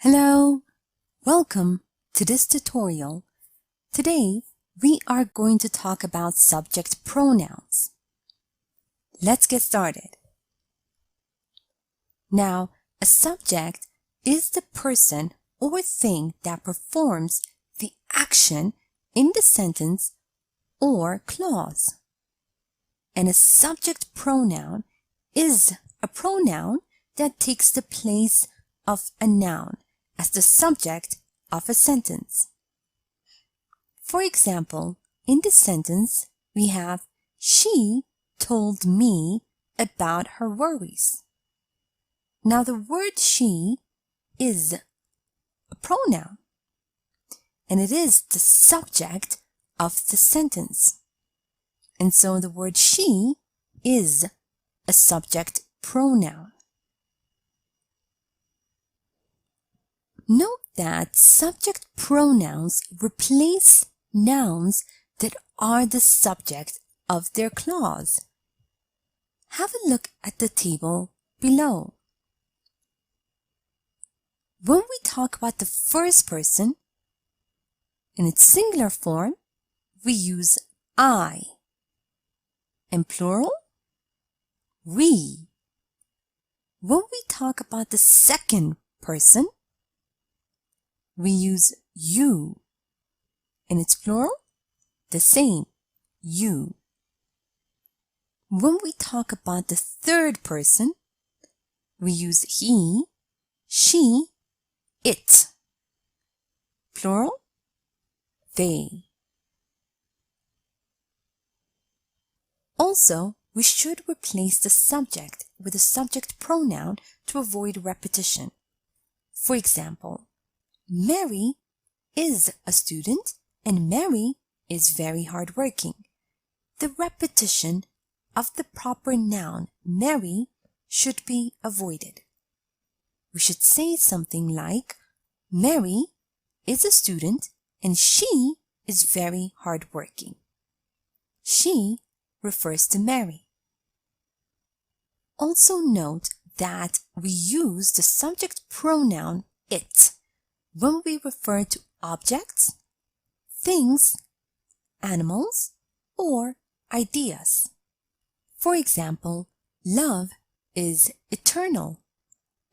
Hello, welcome to this tutorial. Today, we are going to talk about subject pronouns. Let's get started. Now, a subject is the person or thing that performs the action in the sentence or clause. And a subject pronoun is a pronoun that takes the place of a noun as the subject of a sentence. For example, in the sentence, we have, she told me about her worries. Now, the word she is a pronoun, and it is the subject of the sentence. And so the word she is a subject pronoun. Note that subject pronouns replace nouns that are the subject of their clause. Have a look at the table below. When we talk about the first person, in its singular form, we use I. In plural, we. When we talk about the second person, we use you. In its plural, the same, you. When we talk about the third person, we use he, she, it. Plural, they. Also, we should replace the subject with a subject pronoun to avoid repetition. For example, Mary is a student and Mary is very hardworking. The repetition of the proper noun Mary should be avoided. We should say something like, Mary is a student and she is very hardworking. She refers to Mary. Also note that we use the subject pronoun it when we refer to objects, things, animals, or ideas. For example, love is eternal.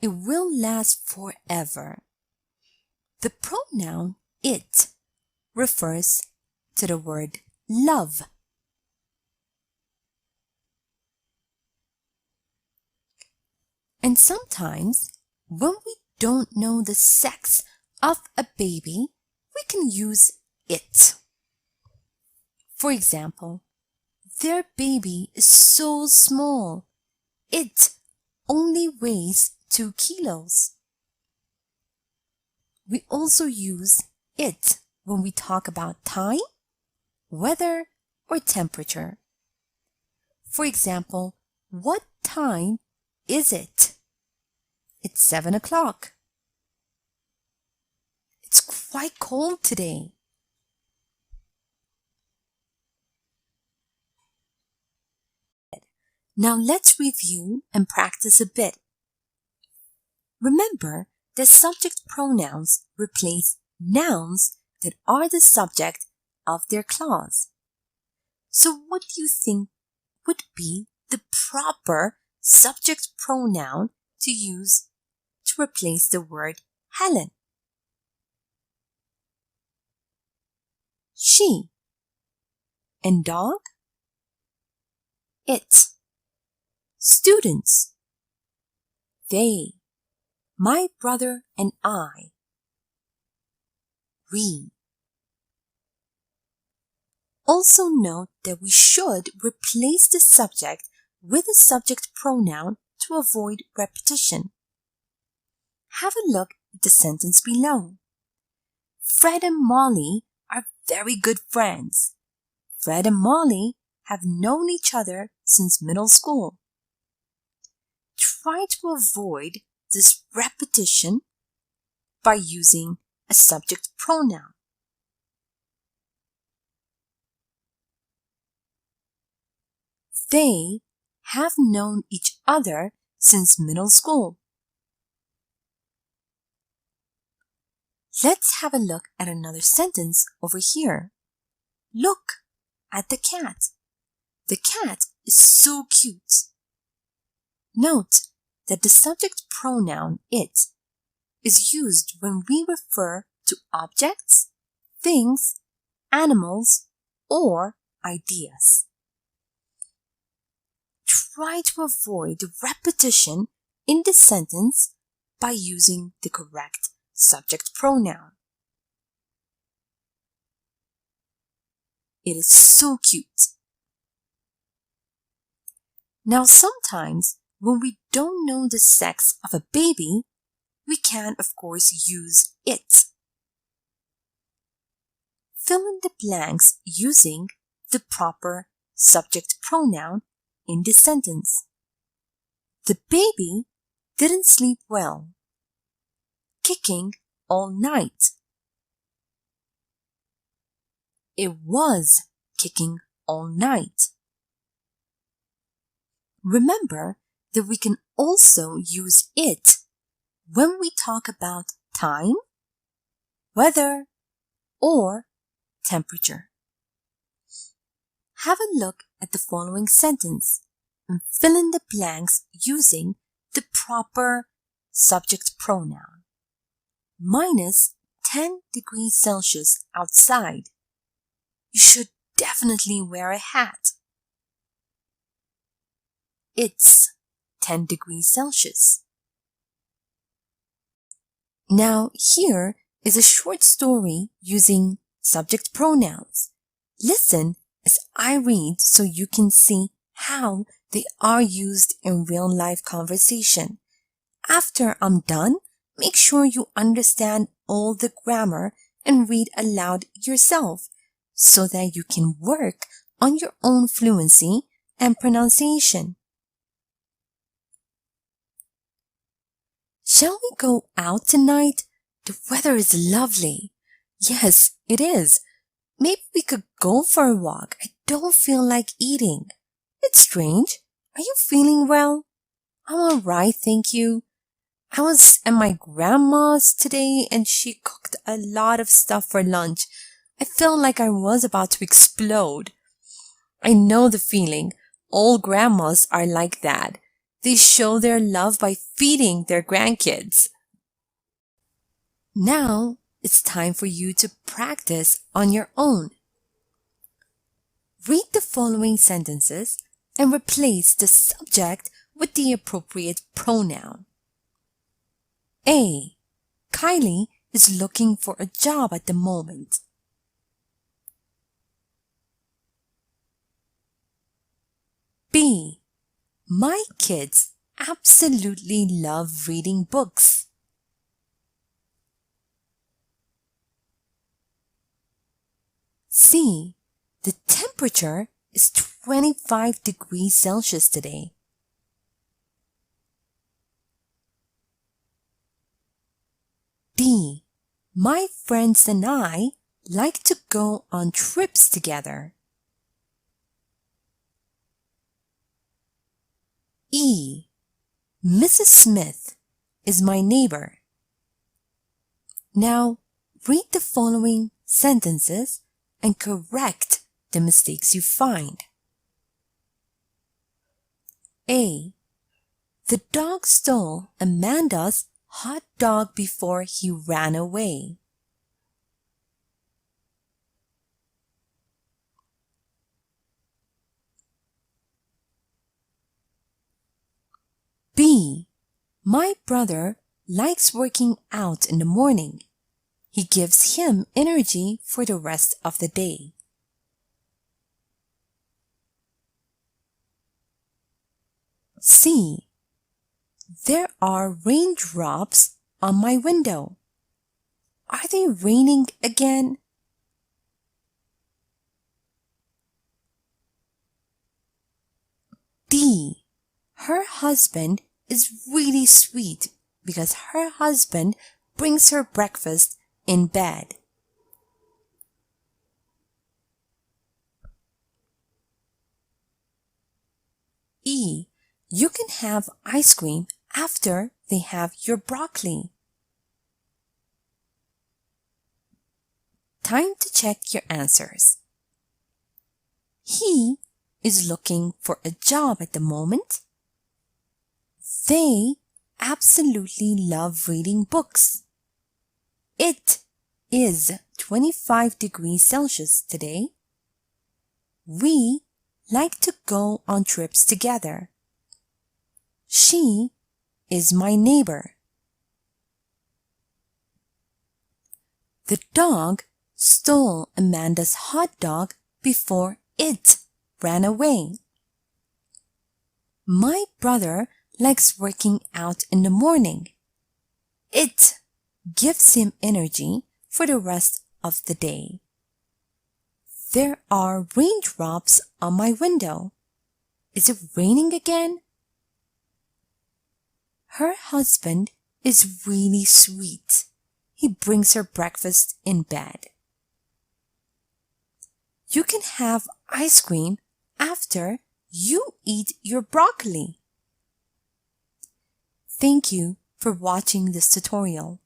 It will last forever. The pronoun it refers to the word love. And sometimes, when we don't know the sex of a baby, we can use it. For example, their baby is so small. It only weighs 2 kilos. We also use it when we talk about time, weather, or temperature. For example, what time is it? It's 7 o'clock. It's quite cold today. Now let's review and practice a bit. Remember that subject pronouns replace nouns that are the subject of their clause. So what do you think would be the proper subject pronoun to use to replace the word Helen? She. And dog? It. Students. They. My brother and I. We. Also note that we should replace the subject with a subject pronoun to avoid repetition. Have a look at the sentence below. Fred and Molly are very good friends. Fred and Molly have known each other since middle school. Try to avoid this repetition by using a subject pronoun. They have known each other since middle school. Let's have a look at another sentence over here. Look at the cat. The cat is so cute. Note that the subject pronoun it is used when we refer to objects, things, animals, or ideas. Try to avoid repetition in this sentence by using the correct subject pronoun. It is so cute. Now sometimes when we don't know the sex of a baby, we can of course use it. Fill in the blanks using the proper subject pronoun in this sentence. The baby didn't sleep well, kicking all night. It was kicking all night. Remember that we can also use it when we talk about time, weather, or temperature. Have a look at the following sentence and fill in the blanks using the proper subject pronoun. Minus 10 degrees Celsius outside. You should definitely wear a hat. It's 10 degrees Celsius. Now here is a short story using subject pronouns. Listen as I read so you can see how they are used in real life conversation. After I'm done, make sure you understand all the grammar and read aloud yourself so that you can work on your own fluency and pronunciation. Shall we go out tonight? The weather is lovely. Yes, it is. Maybe we could go for a walk. I don't feel like eating. It's strange. Are you feeling well? I'm alright, thank you. I was at my grandma's today and she cooked a lot of stuff for lunch. I felt like I was about to explode. I know the feeling. All grandmas are like that. They show their love by feeding their grandkids. Now it's time for you to practice on your own. Read the following sentences and replace the subject with the appropriate pronoun. A. Kylie is looking for a job at the moment. B. My kids absolutely love reading books. C. The temperature is 25 degrees Celsius today. D. My friends and I like to go on trips together. E. Mrs. Smith is my neighbor. Now, read the following sentences and correct the mistakes you find. A. The dog stole Amanda's hot dog before he ran away. B. My brother likes working out in the morning. He gives him energy for the rest of the day. C. There are raindrops on my window. Are they raining again? D. Her husband is really sweet because her husband brings her breakfast in bed. E. You can have ice cream after they have your broccoli. Time to check your answers. He is looking for a job at the moment. They absolutely love reading books. It is 25 degrees Celsius today. We like to go on trips together. She is my neighbor. The dog stole Amanda's hot dog before it ran away. My brother likes working out in the morning. It gives him energy for the rest of the day. There are raindrops on my window. Is it raining again? Her husband is really sweet. He brings her breakfast in bed. You can have ice cream after you eat your broccoli. Thank you for watching this tutorial.